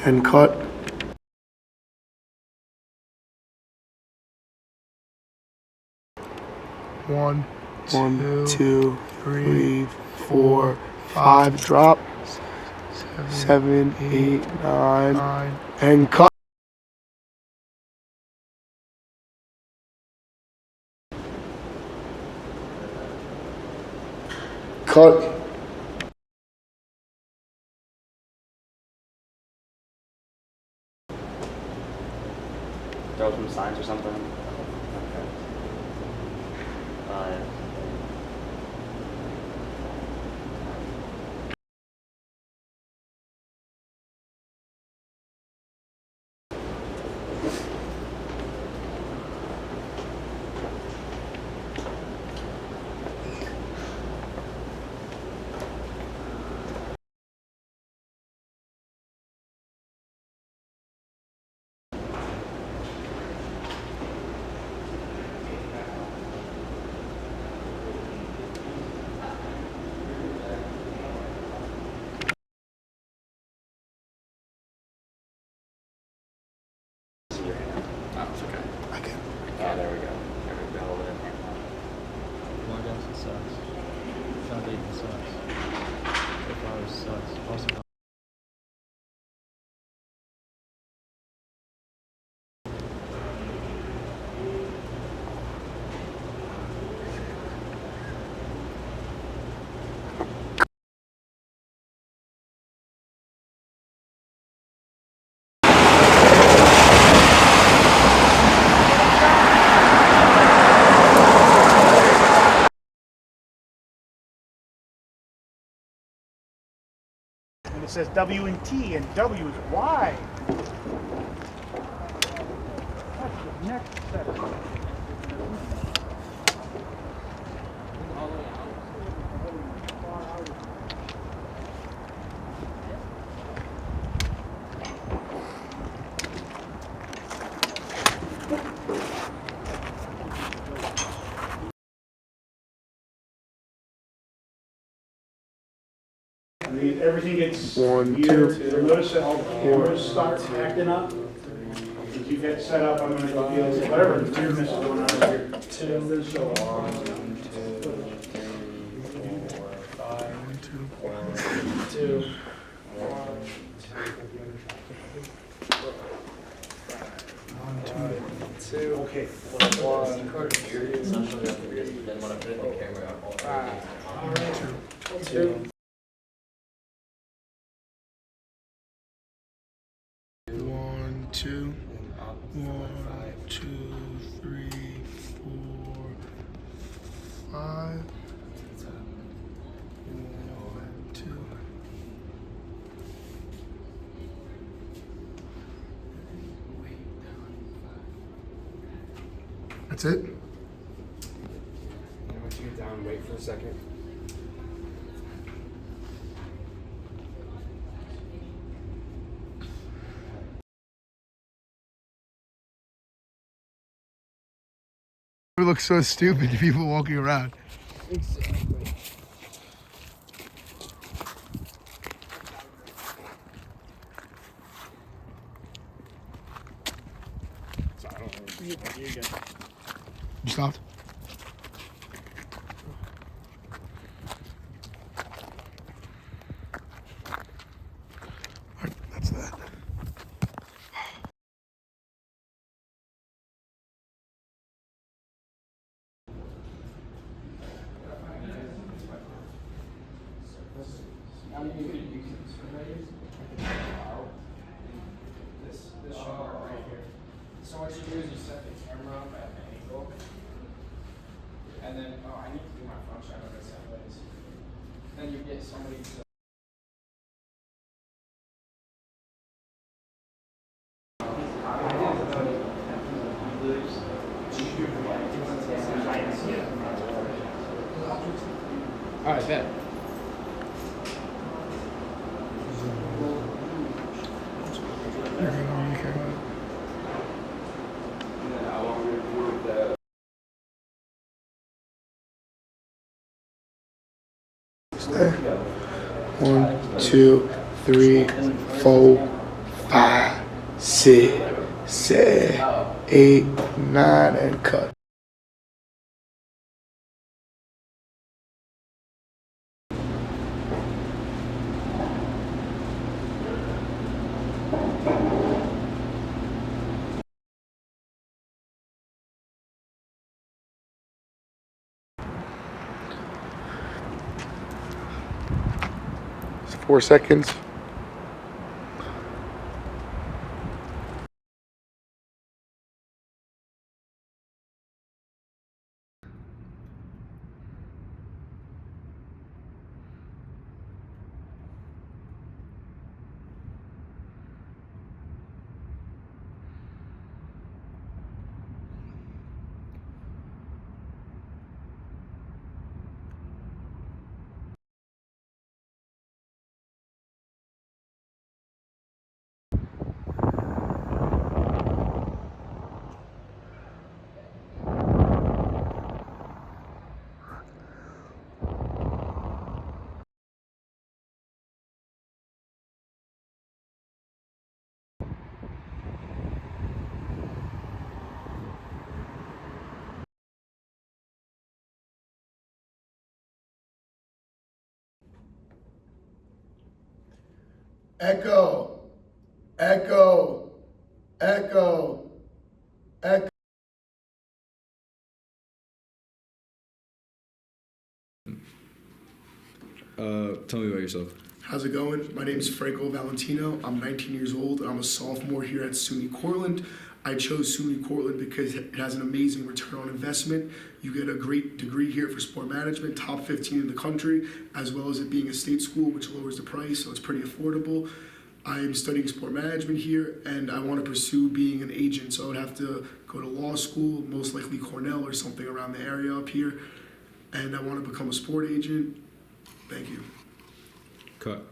and cut. One, two, three, 4, 5, drop. 7, 8, 9, and cut. Cut. Throw some signs or something. Okay. Oh, it's okay. I can. Oh, there we go. There we go. Hold it in. Come on, guys, it sucks. John Dayton sucks. So far, it sucks. Awesome. And it says W and T, and W is Y. That's the next set. I mean, everything gets 1, weird. 2, Notice that all the cameras start acting up. If you get set up, I'm gonna go deal with whatever weirdness is going on here. 2, So, 1, 2, 3, 4, 5, 1, 2, 2, okay. 1, 2. 1, 2, 1, 2, 3, 4, 5. 1, 2. That's it? Once you get down, wait for a second. It looks so stupid to people walking around. Exactly. So I don't know. You stopped? Alright, that's that. This shot right here. So what you do is you set the camera up at an angle, and then I need to do my front shot of this anyways. Then you get somebody to. All right, bet. You're good on your camera. Stay. 1, 2, 3, 4, 5, 6, 7, 8, 9, and cut. It's 4 seconds. Echo, echo, echo, echo. Tell me about yourself. How's it going? My name is Franco Valentino. I'm 19 years old. I'm a sophomore here at SUNY Cortland. I chose SUNY Cortland because it has an amazing return on investment. You get a great degree here for sport management, top 15 in the country, as well as it being a state school, which lowers the price, so it's pretty affordable. I am studying sport management here, and I want to pursue being an agent, so I would have to go to law school, most likely Cornell or something around the area up here, and I want to become a sport agent. Thank you. Cut.